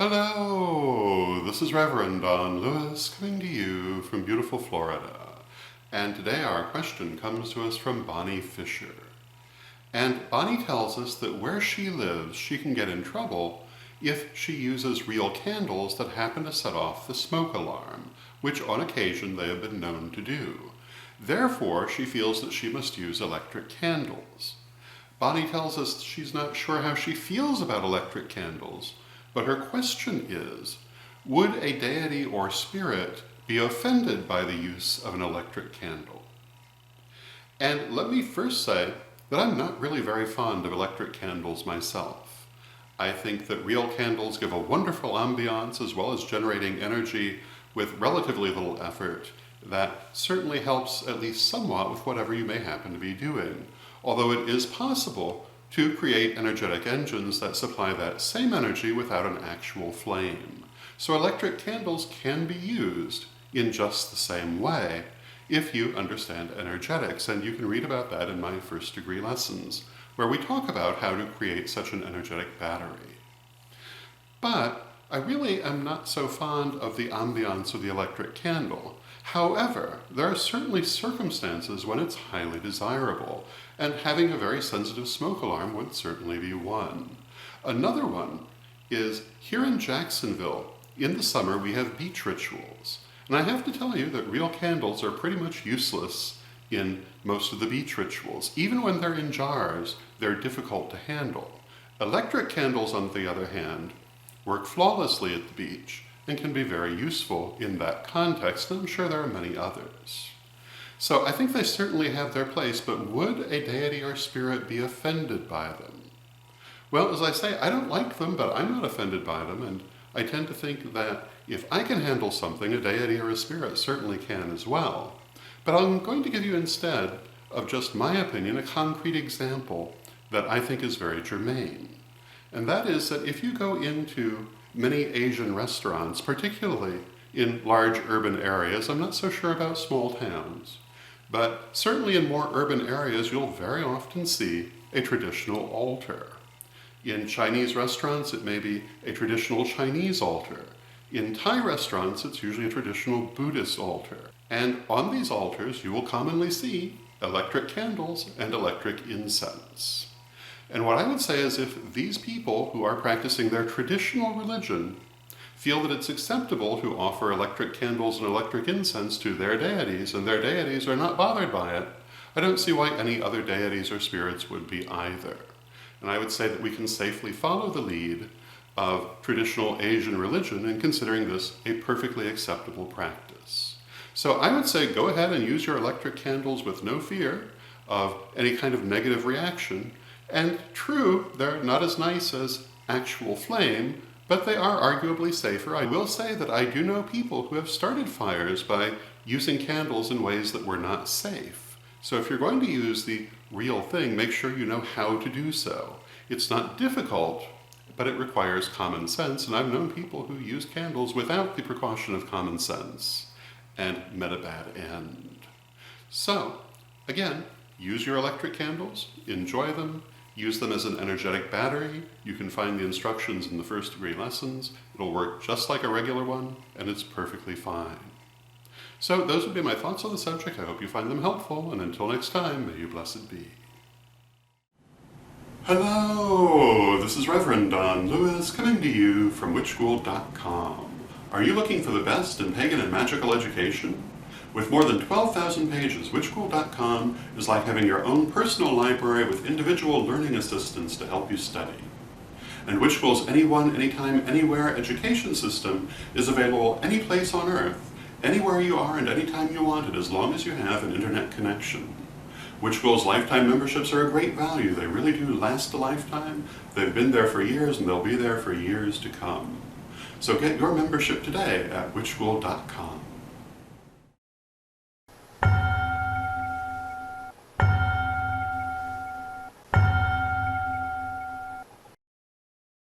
Hello, this is Reverend Don Lewis coming to you from beautiful Florida. And today our question comes to us from Bonnie Fisher. And Bonnie tells us that where she lives, she can get in trouble if she uses real candles that happen to set off the smoke alarm, which on occasion they have been known to do. Therefore, she feels that she must use electric candles. Bonnie tells us she's not sure how she feels about electric candles, but her question is, would a deity or spirit be offended by the use of an electric candle? And let me first say that I'm not really very fond of electric candles myself. I think that real candles give a wonderful ambiance as well as generating energy with relatively little effort that certainly helps at least somewhat with whatever you may happen to be doing, although it is possible to create energetic engines that supply that same energy without an actual flame. So electric candles can be used in just the same way if you understand energetics, and you can read about that in my first degree lessons, where we talk about how to create such an energetic battery. But I really am not so fond of the ambiance of the electric candle. However, there are certainly circumstances when it's highly desirable, and having a very sensitive smoke alarm would certainly be one. Another one is here in Jacksonville, in the summer we have beach rituals. And I have to tell you that real candles are pretty much useless in most of the beach rituals. Even when they're in jars, they're difficult to handle. Electric candles, on the other hand, work flawlessly at the beach and can be very useful in that context, and I'm sure there are many others. So I think they certainly have their place, but would a deity or spirit be offended by them? Well, as I say, I don't like them, but I'm not offended by them, and I tend to think that if I can handle something, a deity or a spirit certainly can as well. But I'm going to give you instead of just my opinion, a concrete example that I think is very germane. And that is that if you go into many Asian restaurants, particularly in large urban areas, I'm not so sure about small towns, but certainly in more urban areas, you'll very often see a traditional altar. In Chinese restaurants, it may be a traditional Chinese altar. In Thai restaurants, it's usually a traditional Buddhist altar. And on these altars, you will commonly see electric candles and electric incense. And what I would say is if these people who are practicing their traditional religion feel that it's acceptable to offer electric candles and electric incense to their deities, and their deities are not bothered by it, I don't see why any other deities or spirits would be either. And I would say that we can safely follow the lead of traditional Asian religion in considering this a perfectly acceptable practice. So I would say go ahead and use your electric candles with no fear of any kind of negative reaction. And true, they're not as nice as actual flame, but they are arguably safer. I will say that I do know people who have started fires by using candles in ways that were not safe. So if you're going to use the real thing, make sure you know how to do so. It's not difficult, but it requires common sense, and I've known people who use candles without the precaution of common sense and met a bad end. So, again, use your electric candles, enjoy them, use them as an energetic battery. You can find the instructions in the first degree lessons. It'll work just like a regular one, and it's perfectly fine. So those would be my thoughts on the subject. I hope you find them helpful, and until next time, may you blessed be. Hello, this is Reverend Don Lewis coming to you from witchschool.com. Are you looking for the best in pagan and magical education? With more than 12,000 pages, witchschool.com is like having your own personal library with individual learning assistants to help you study. And Witch School's Anyone, Anytime, Anywhere education system is available any place on Earth, anywhere you are and anytime you want it, as long as you have an internet connection. Witch School's lifetime memberships are a great value. They really do last a lifetime. They've been there for years and they'll be there for years to come. So get your membership today at witchschool.com.